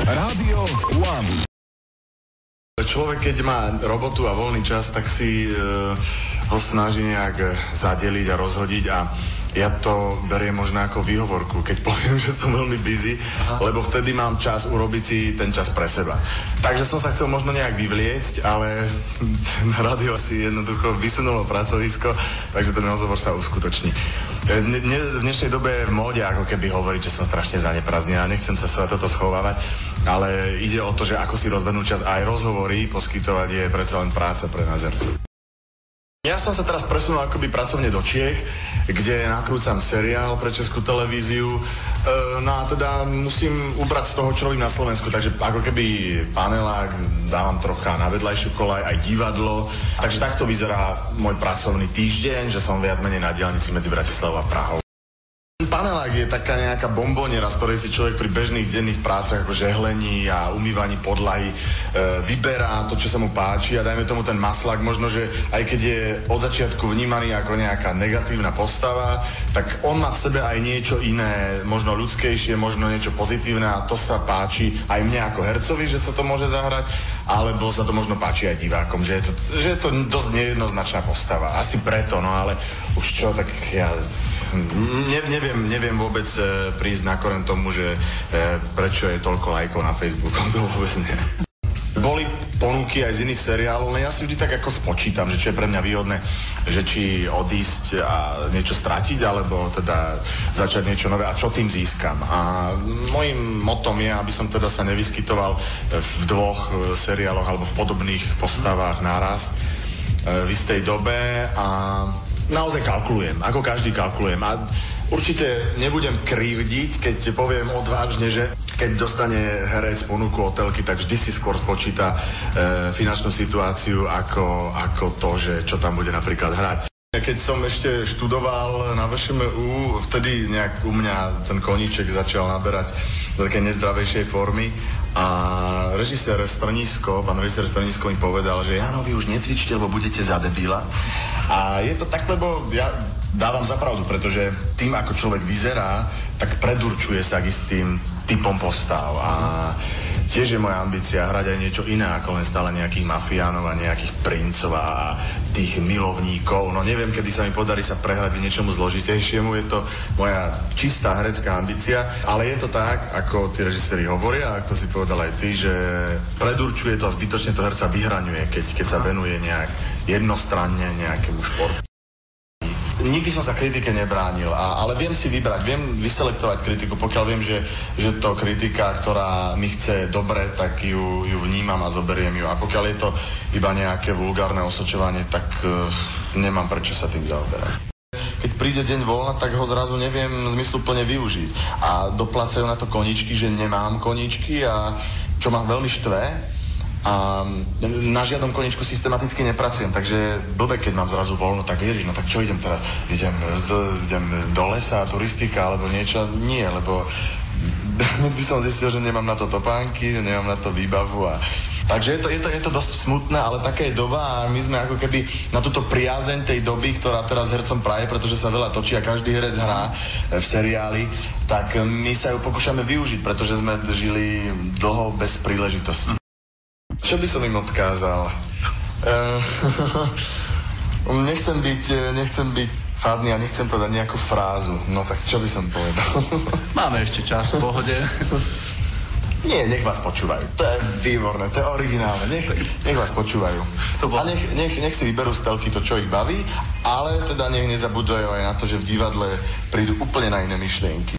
Rádio One. Človek, keď má robotu a voľný čas, tak si ho snaží nejak zadeliť a rozhodiť a ja to beriem možno ako výhovorku, keď poviem, že som veľmi busy, lebo vtedy mám čas urobiť si ten čas pre seba. Takže som sa chcel možno nejak vyvliecť, ale na rádio si jednoducho vysunulo pracovisko, takže ten rozhovor sa uskutoční. V dnešnej dobe je v móde ako keby hovoriť, že som strašne zaneprázdnený a nechcem sa toto schovávať, ale ide o to, že ako si rozbehnúť čas a aj rozhovory poskytovať je predsa len práca pre nás hercov. Ja som sa teraz presunul akoby pracovne do Čiech, kde nakrúcam seriál pre Českú televíziu. No a teda musím ubrať z toho, čo robím na Slovensku, takže ako keby panelák dávam trocha na vedľajšiu koľaj, aj divadlo. Takže takto vyzerá môj pracovný týždeň, že som viac menej na diaľnici medzi Bratislavou a Prahou. Panelák je taká nejaká bomboniera, z ktorej si človek pri bežných denných prácach ako žehlení a umývaní podlahy vyberá to, čo sa mu páči a dajme tomu ten maslák, možno, že aj keď je od začiatku vnímaný ako nejaká negatívna postava, tak on má v sebe aj niečo iné, možno ľudskejšie, možno niečo pozitívne a to sa páči aj mne ako hercovi, že sa to môže zahrať, alebo sa to možno páči aj divákom, že je to dosť nejednoznačná postava. Asi preto, no ale už čo, tak ja neviem vôbec prísť na koren tomu, že prečo je toľko lajkov na Facebooku, to vôbec nie. Boli ponuky aj z iných seriálov, ale ja si vždy tak ako spočítam, že čo je pre mňa výhodné, že či odísť a niečo stratiť, alebo teda začať niečo nové a čo tým získam. A môjim motom je, aby som teda sa nevyskytoval v dvoch seriáloch alebo v podobných postavách naraz v istej dobe a naozaj kalkulujem, ako každý kalkulujem. A určite nebudem krivdiť, keď poviem odvážne, že keď dostane herec ponuku od telky, tak vždy si skôr spočíta finančnú situáciu ako to, že čo tam bude napríklad hrať. Keď som ešte študoval na VŠMU, vtedy nejak u mňa ten koníček začal naberať do také nezdravejšej formy a pán režisér Strnísko mi povedal, že Jano, vy už necvičte, lebo budete za debíla. A je to tak, lebo ja dávam za pravdu, pretože tým, ako človek vyzerá, tak predurčuje sa k istým typom postav a tiež je moja ambícia hrať aj niečo iné ako len stále nejakých mafiánov a nejakých princov a tých milovníkov. No neviem, kedy sa mi podarí sa prehrať k niečomu zložitejšiemu, je to moja čistá herecká ambícia, ale je to tak, ako tí režiséri hovoria, ako si povedal aj ty, že predurčuje to a zbytočne to herca vyhraňuje, keď sa venuje nejak jednostranne nejakému športu. Nikdy som sa kritike nebránil, ale viem si vybrať, viem vyselektovať kritiku, pokiaľ viem, že to kritika, ktorá mi chce dobre, tak ju vnímam a zoberiem ju. A pokiaľ je to iba nejaké vulgárne osočovanie, tak nemám prečo sa tým zaoberať. Keď príde deň voľna, tak ho zrazu neviem zmysluplne využiť. A doplácajú na to koníčky, že nemám koníčky a čo ma veľmi štve. A na žiadnom koničku systematicky nepracujem, takže blbé, keď mám zrazu voľno, tak ježiš, no tak čo idem teraz? Idem do lesa, turistika alebo niečo? Nie, lebo by som zistil, že nemám na to topánky, že nemám na to výbavu a takže je to dosť smutné, ale taká je doba a my sme ako keby na túto priazeň tej doby, ktorá teraz hercom praje, pretože sa veľa točí a každý herec hrá v seriáli, tak my sa ju pokúšame využiť, pretože sme žili dlho bez príležitosti. Čo by som im odkázal? Nechcem byť fádny a nechcem povedať nejakú frázu. No tak čo by som povedal? Máme ešte čas, v pohode. Nie, nech vás počúvajú. To je výborné, to je originálne. Nech vás počúvajú. A nech si vyberú z telky to, čo ich baví, ale teda nech nezabúdajú aj na to, že v divadle prídu úplne na iné myšlienky.